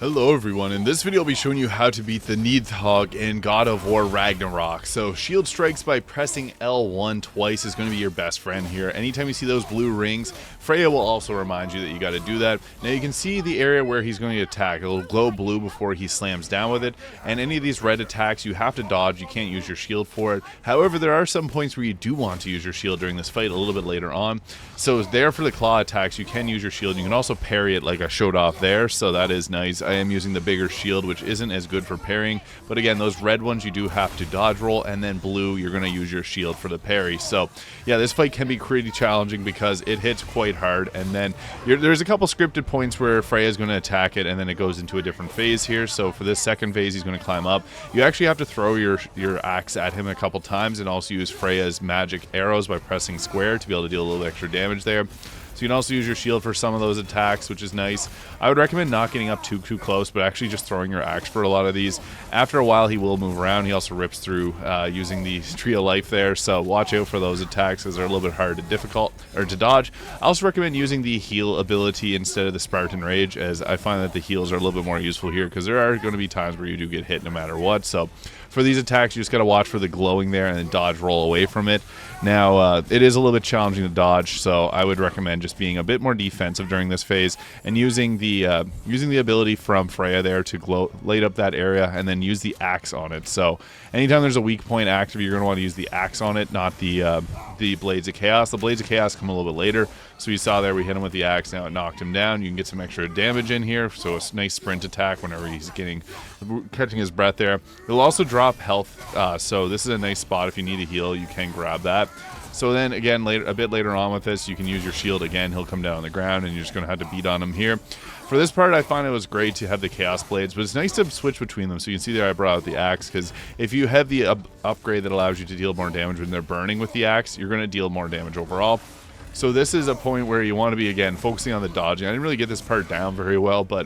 Hello everyone, in this video I'll be showing you how to beat the Nidhogg in God of War Ragnarok. So shield strikes by pressing L1 twice is going to be your best friend here. Anytime you see those blue rings, Freya will also remind you that you got to do that. Now you can see the area where he's going to attack. It'll glow blue before he slams down with it, and any of these red attacks you have to dodge. You can't use your shield for it. However, there are some points where you do want to use your shield during this fight a little bit later on. So there for the claw attacks, you can use your shield. You can also parry it like I showed off there, so that is nice. I am using the bigger shield, which isn't as good for parrying, but again, those red ones you do have to dodge roll, and then blue you're going to use your shield for the parry. So yeah, this fight can be pretty challenging because it hits quite hard, and then there's a couple scripted points where Freya is going to attack it and then it goes into a different phase here. So for this second phase he's going to climb up. You actually have to throw your axe at him a couple times and also use Freya's magic arrows by pressing square to be able to deal a little extra damage there. So you can also use your shield for some of those attacks, which is nice. I would recommend not getting up too close, but actually just throwing your axe for a lot of these. After a while, he will move around. He also rips through using the Tree of Life there, so watch out for those attacks because they're a little bit hard to dodge. I also recommend using the heal ability instead of the Spartan Rage, as I find that the heals are a little bit more useful here because there are going to be times where you do get hit no matter what. So for these attacks, you just got to watch for the glowing there and then dodge roll away from it. Now, it is a little bit challenging to dodge, so I would recommend just being a bit more defensive during this phase and using the ability from Freya there to light up that area and then use the axe on it. So anytime there's a weak point active, you're going to want to use the axe on it, not the Blades of Chaos. The Blades of Chaos come a little bit later. So you saw there we hit him with the axe, now it knocked him down. You can get some extra damage in here, so it's a nice sprint attack whenever he's catching his breath there. It'll also drop health, so this is a nice spot. If you need a heal, you can grab that. So then again, a bit later on with this, you can use your shield again. He'll come down on the ground and you're just going to have to beat on him here. For this part, I find it was great to have the Chaos Blades, but it's nice to switch between them. So you can see there I brought out the axe, because if you have the upgrade that allows you to deal more damage when they're burning with the axe, you're going to deal more damage overall. So this is a point where you want to be, again, focusing on the dodging. I didn't really get this part down very well, but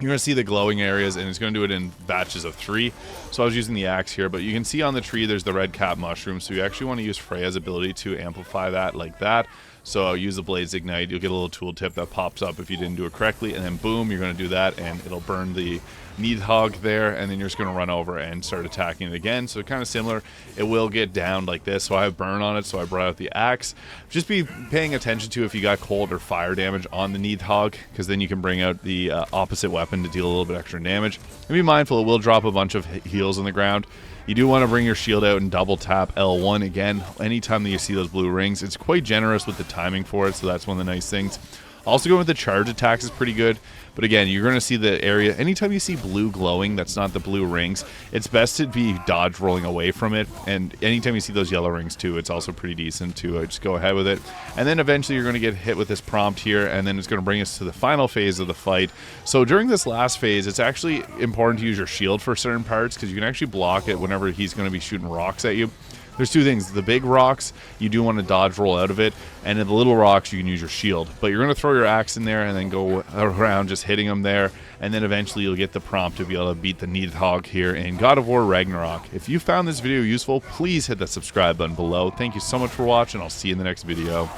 you're going to see the glowing areas, and it's going to do it in batches of 3. So I was using the axe here, but you can see on the tree there's the red cap mushroom, so you actually want to use Freya's ability to amplify that like that. So use the Blades Ignite, you'll get a little tooltip that pops up if you didn't do it correctly, and then boom, you're going to do that, and it'll burn the Nidhogg there, and then you're just going to run over and start attacking it again. So kind of similar. It will get down like this, so I have burn on it, so I brought out the axe. Just be paying attention to if you got cold or fire damage on the Nidhogg, because then you can bring out the opposite weapon to deal a little bit extra damage. And be mindful, it will drop a bunch of heals on the ground. You do want to bring your shield out and double tap L1 again anytime that you see those blue rings. It's quite generous with the timing for it, so that's one of the nice things. Also going with the charge attacks is pretty good, but again, you're going to see the area. Anytime you see blue glowing, that's not the blue rings, it's best to be dodge rolling away from it, and anytime you see those yellow rings too, it's also pretty decent to just go ahead with it. And then eventually you're going to get hit with this prompt here, and then it's going to bring us to the final phase of the fight. So during this last phase, it's actually important to use your shield for certain parts, because you can actually block it whenever he's going to be shooting rocks at you. There's two things. The big rocks, you do want to dodge roll out of it, and in the little rocks, you can use your shield. But you're going to throw your axe in there and then go around just hitting them there, and then eventually you'll get the prompt to be able to beat the Nidhogg here in God of War Ragnarok. If you found this video useful, please hit that subscribe button below. Thank you so much for watching. I'll see you in the next video.